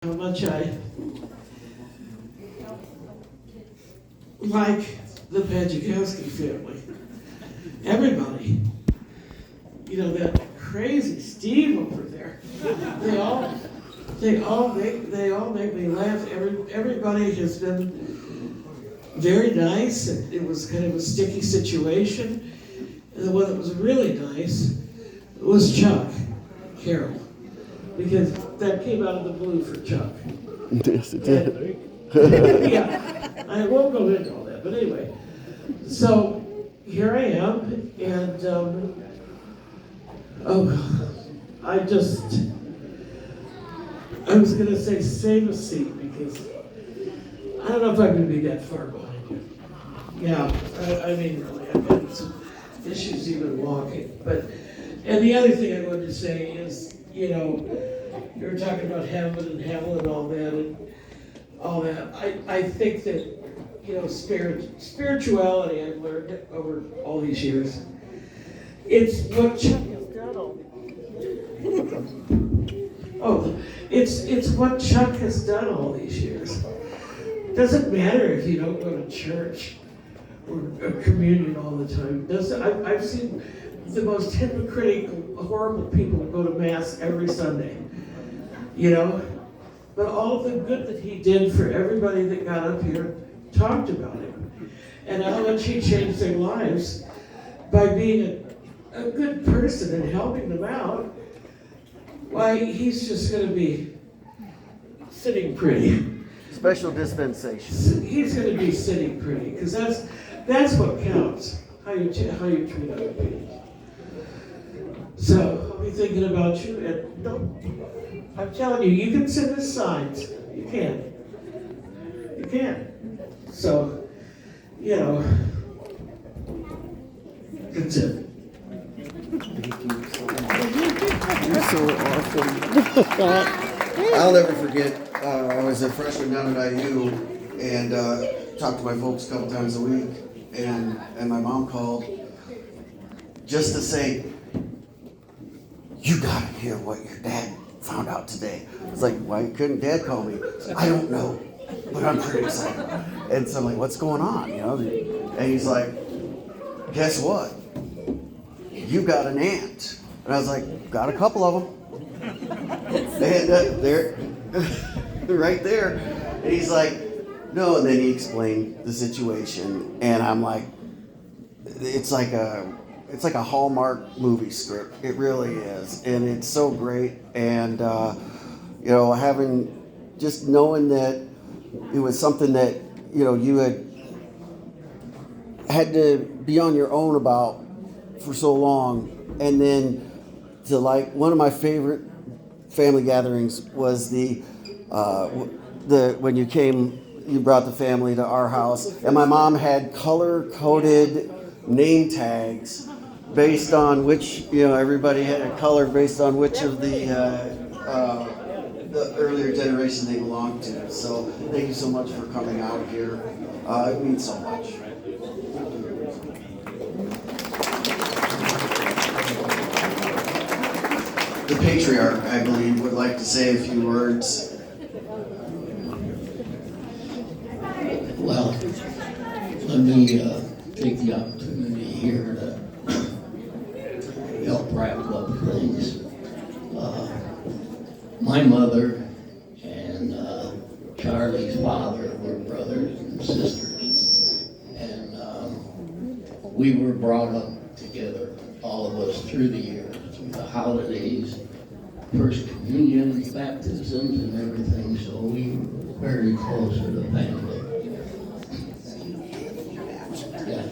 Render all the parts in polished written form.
How much I like the Pajakowski family. Everybody. You know, that crazy Steve over there. They all make me laugh. Everybody has been very nice. It was kind of a sticky situation. And the one that was really nice was Chuck Carroll, because that came out of the blue for Chuck. Yes, it did. Yeah, I won't go into all that, but anyway. So here I am, and I was going to say save a seat, because I don't know if I'm going to be that far behind you. Yeah, I mean, really, I've had some issues even walking. And the other thing I wanted to say is, you know, you were talking about heaven and hell and all that. I think that, you know, spirituality, I've learned over all these years, it's what Chuck has done. It's what Chuck has done all these years. It doesn't matter if you don't go to church or communion all the time. I've seen the most hypocritical, horrible people go to Mass every Sunday, you know? But all of the good that he did for everybody that got up here talked about him. And how much he changed their lives by being a good person and helping them out. Why, he's just going to be sitting pretty. Special dispensation. He's going to be sitting pretty, because that's what counts, how you treat other people. So I'll be thinking about you, and I'm telling you, you can send us signs. You can. You can. So, you know, that's it. Thank you so much. You're so awesome. I'll never forget, I was a freshman down at IU and talked to my folks a couple times a week, and my mom called just to say, "You gotta hear what your dad found out today." It's like, why couldn't Dad call me? I don't know, but I'm pretty excited. And so I'm like, what's going on? You know? And he's like, guess what? You got an aunt. And I was like, got a couple of them. And they're right there. And he's like, no. And then he explained the situation, and I'm like, it's like a Hallmark movie script. It really is, and it's so great. And you know, just knowing that it was something that, you know, you had to be on your own about for so long, and then to, like, one of my favorite family gatherings was the when you brought the family to our house, and my mom had color-coded name tags based on which, you know, everybody had a color based on which of the earlier generation they belonged to. So thank you so much for coming out here. It means so much. The patriarch, I believe, would like to say a few words. Well, let me take the opportunity here to help wrap up things. My mother and Charlie's father were brothers and sisters, and we were brought up together, all of us, through the years, through the holidays, first communion, baptisms, and everything, so we were very close to the family. Yeah.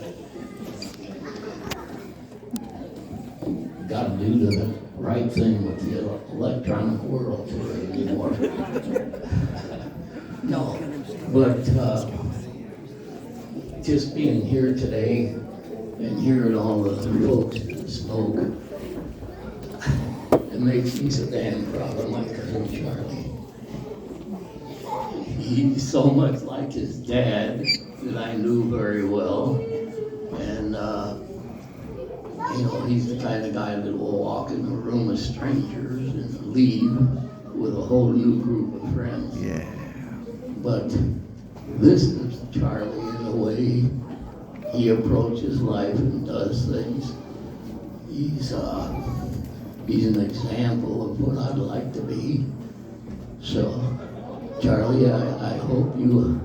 Got to do the right thing with the electronic world anymore. No, but just being here today and hearing all the folks that spoke, it makes me so damn proud of my cousin Charlie. He's so much like his dad that I knew very well, and you know, he's the kind of guy that will walk in a room of strangers and leave with a whole new group of friends. Yeah. But this is Charlie in the way he approaches life and does things. He's an example of what I'd like to be. So, Charlie, I hope you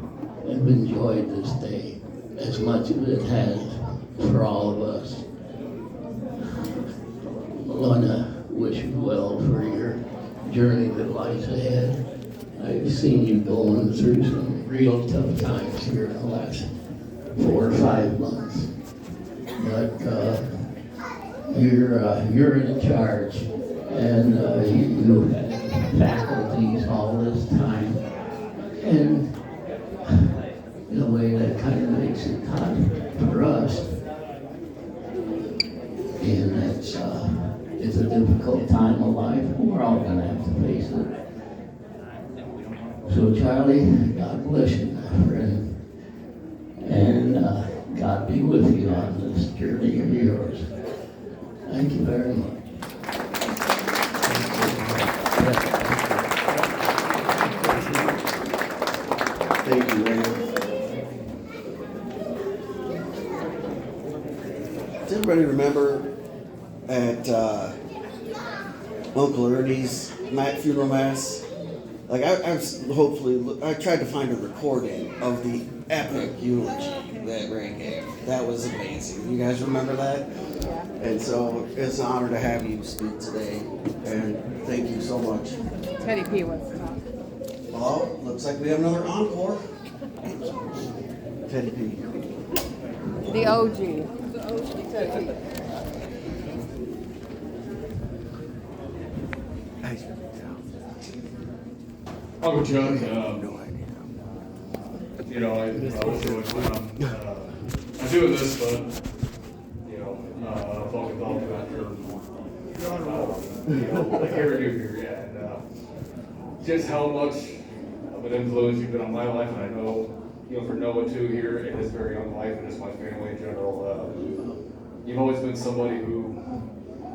have enjoyed this day as much as it has for all of us. I want to wish you well for your journey that lies ahead. I've seen you going through some real tough times here in the last 4 or 5 months. But you're in charge, and you had faculties all this time, and in a way that kind of makes it tough for us. And it's a difficult time of life, and we're all going to have to face it. So Charlie, God bless you, my friend, and God be with you on this journey of yours. Thank you very much. Thank you, Ray. Does everybody remember at Uncle Ernie's funeral mass? Like I tried to find a recording of the epic eulogy that Ray gave. That was amazing. You guys remember that? Yeah. And so it's an honor to have you speak today. And thank you so much. Teddy P wants to talk. Well, looks like we have another encore. Teddy P. The OG. The OG Teddy P. Uncle Chuck, No idea. you know, I wish I would I'm doing this, but, you know, fucking thought after, you know, like every new here, yeah, and just how much of an influence you've been on my life, and I know, you know, for Noah too here in his very young life and just my family in general, you've always been somebody who,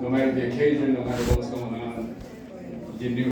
no matter the occasion, no matter what's going on, you knew